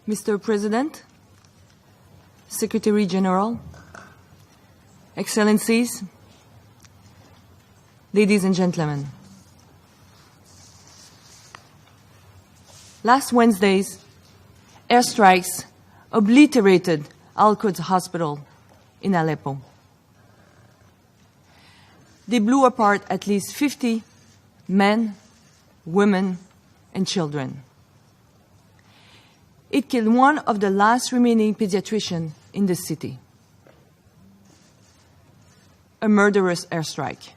Mr. President, Secretary General, Excellencies, ladies and gentlemen. Last Wednesday's airstrikes obliterated Al-Quds Hospital in Aleppo. They blew apart at least 50 men, women, and children. It killed one of the last remaining pediatricians in the city. A murderous airstrike.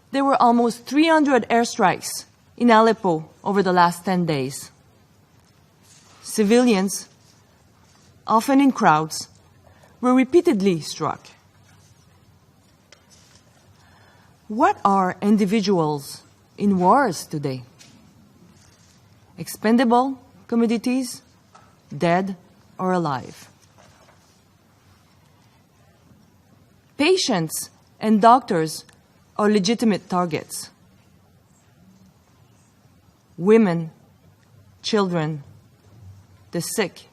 There were almost 300 airstrikes in Aleppo over the last 10 days. Civilians, often in crowds, were repeatedly struck. What are individuals in wars today? Expendable commodities, dead or alive. Patients and doctors are legitimate targets. Women, children, the sick,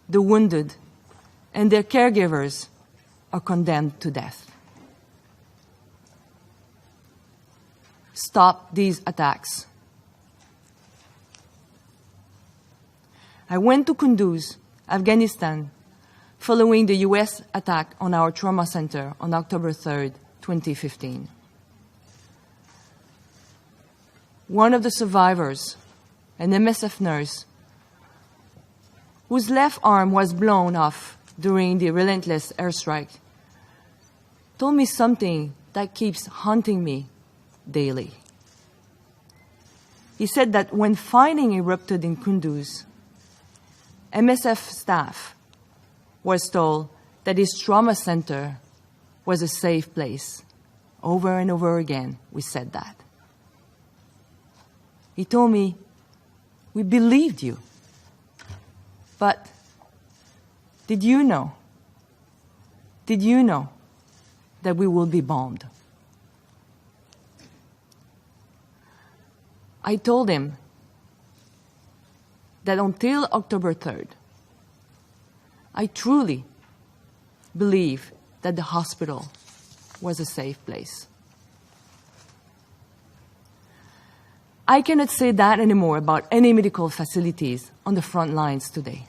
the wounded, and their caregivers are condemned to death. Stop these attacks. I went to Kunduz, Afghanistan, following the U.S. attack on our trauma center on October 3rd, 2015. One of the survivors, an MSF nurse, whose left arm was blown off during the relentless airstrike, told me something that keeps haunting me daily. He said that when fighting erupted in Kunduz, MSF staff was told that his trauma center was a safe place. Over and over again, we said that. He told me, "We believed you. But did you know? Did you know that we will be bombed?" I told him that until October 3rd, I truly believe that the hospital was a safe place. I cannot say that anymore about any medical facilities on the front lines today.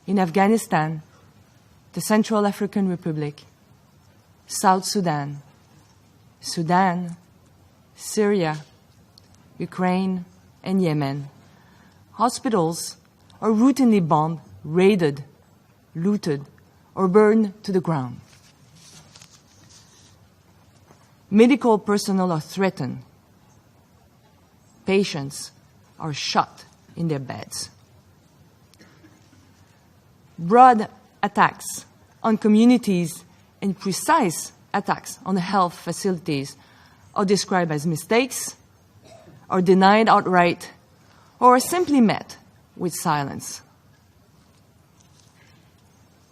In Afghanistan, the Central African Republic, South Sudan, Sudan, Syria, Ukraine, and Yemen, hospitals are routinely bombed, raided, looted, or burned to the ground. Medical personnel are threatened. Patients are shot in their beds. Broad attacks on communities and precise attacks on health facilities are described as mistakes, are denied outright, or are simply met with silence.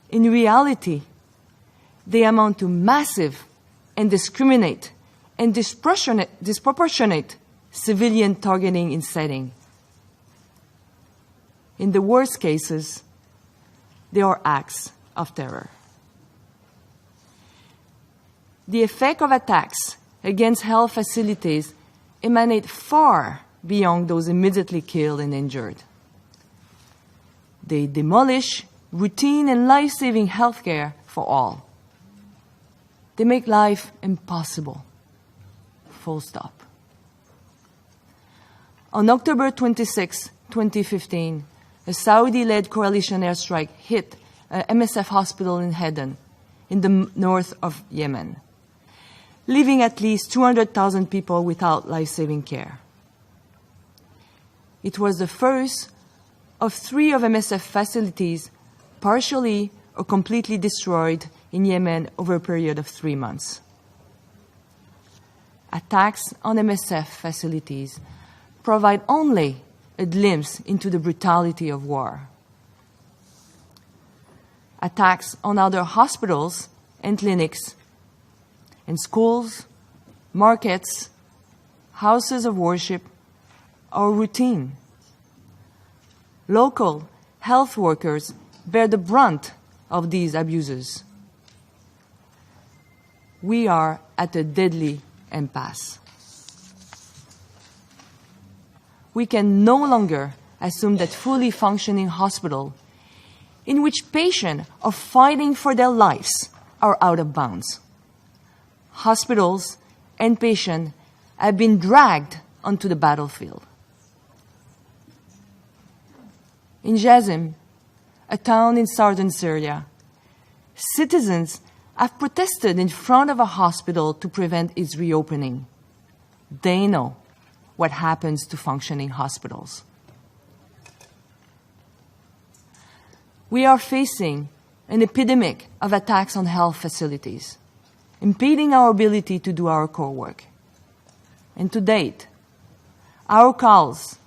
In reality, they amount to massive and discriminate and disproportionate civilian targeting in setting. In the worst cases, they are acts of terror. The effect of attacks against health facilities emanate far beyond those immediately killed and injured. They demolish routine and life-saving healthcare for all. They make life impossible. Full stop. On October 26, 2015, a Saudi-led coalition airstrike hit an MSF hospital in Aden, in the north of Yemen, leaving at least 200,000 people without life-saving care. It was the first of 3 of MSF facilities partially or completely destroyed in Yemen over a period of 3 months. Attacks on MSF facilities provide only a glimpse into the brutality of war. Attacks on other hospitals and clinics, and schools, markets, houses of worship are routine local health workers bear the brunt of these abuses. We are at a deadly impasse. We can no longer assume that fully functioning hospitals in which patients are fighting for their lives are out of bounds. Hospitals and patients have been dragged onto the battlefield. In Jazim, a town in southern Syria, citizens have protested in front of a hospital to prevent its reopening. They know what happens to functioning hospitals. We are facing an epidemic of attacks on health facilities, impeding our ability to do our core work. And to date, our calls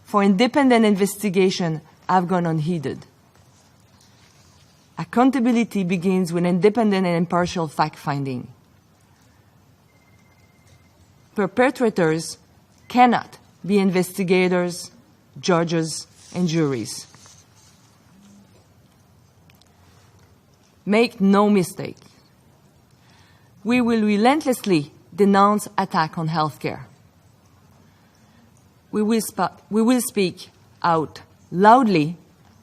for independent investigation have gone unheeded. Accountability begins with independent and impartial fact-finding. Perpetrators cannot be investigators, judges, and juries. Make no mistake. We will relentlessly denounce attack on healthcare. We will speak out loudly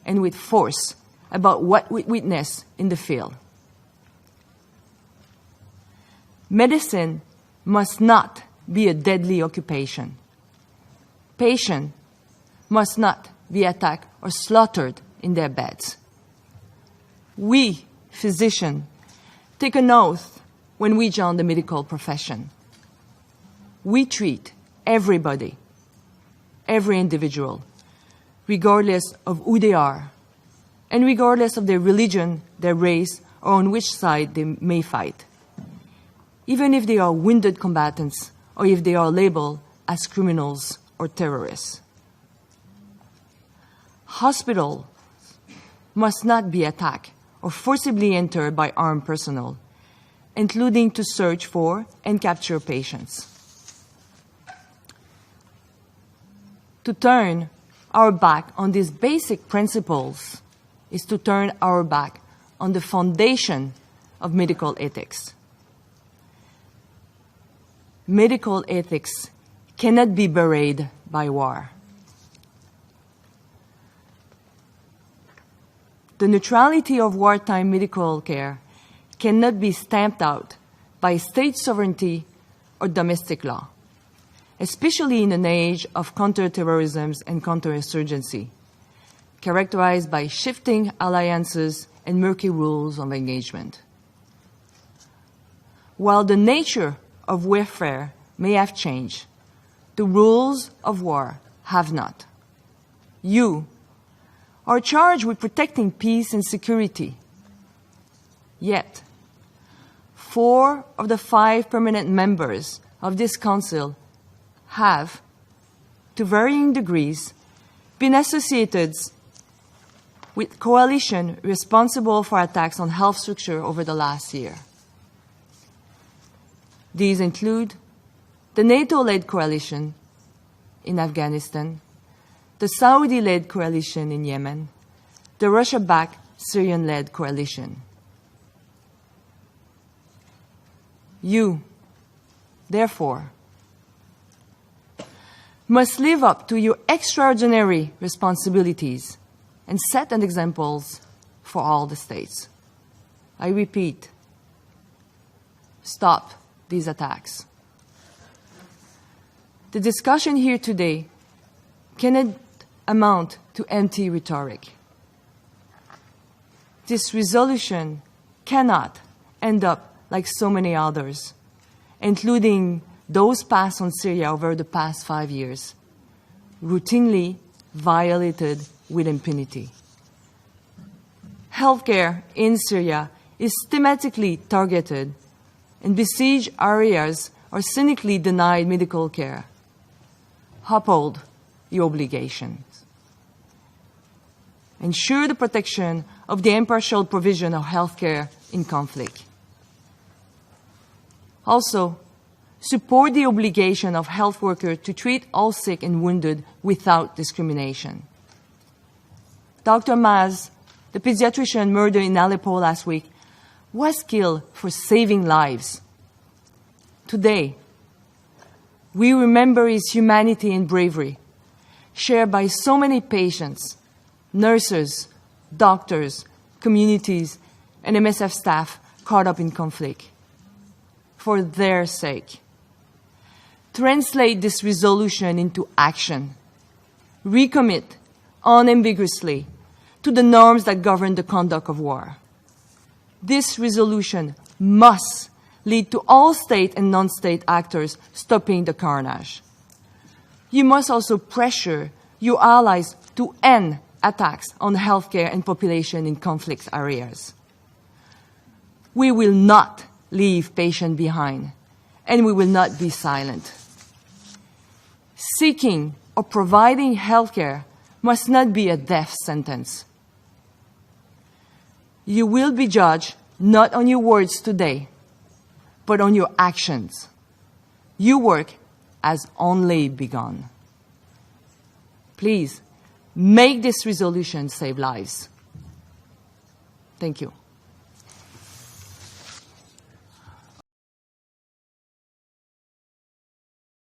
and with force about what we witness in the field. Medicine must not be a deadly occupation. Patients must not be attacked or slaughtered in their beds. We, physicians, take an oath when we join the medical profession. We treat everybody, every individual, regardless of who they are, and regardless of their religion, their race, or on which side they may fight, even if they are wounded combatants or if they are labeled as criminals or terrorists. Hospitals must not be attacked or forcibly entered by armed personnel, including to search for and capture patients. To turn our back on these basic principles is to turn our back on the foundation of medical ethics. Medical ethics cannot be buried by war. The neutrality of wartime medical care cannot be stamped out by state sovereignty or domestic law, especially in an age of counterterrorism and counterinsurgency, characterized by shifting alliances and murky rules of engagement. While the nature of warfare may have changed, the rules of war have not. You are charged with protecting peace and security. Yet, 4 of the 5 permanent members of this council have, to varying degrees, been associated with coalition responsible for attacks on health structure over the last year. These include the NATO-led coalition in Afghanistan, the Saudi-led coalition in Yemen, the Russia-backed Syrian-led coalition. You, therefore, must live up to your extraordinary responsibilities and set an example for all the states. I repeat, stop these attacks. The discussion here today cannot amount to empty rhetoric. This resolution cannot end up like so many others, including those passed on Syria over the past 5 years, routinely violated with impunity. Healthcare in Syria is thematically targeted, and besieged areas are cynically denied medical care. Uphold your obligations. Ensure the protection of the impartial provision of healthcare in conflict. Also, support the obligation of health workers to treat all sick and wounded without discrimination. Dr. Maz, the pediatrician murdered in Aleppo last week, was killed for saving lives. Today, we remember his humanity and bravery, shared by so many patients, nurses, doctors, communities, and MSF staff caught up in conflict. For their sake, translate this resolution into action. Recommit unambiguously to the norms that govern the conduct of war. This resolution must lead to all state and non-state actors stopping the carnage. You must also pressure your allies to end attacks on healthcare and population in conflict areas. We will not leave patients behind, and we will not be silent. Seeking or providing healthcare must not be a death sentence. You will be judged not on your words today, but on your actions. Your work has only begun. Please, make this resolution save lives. Thank you.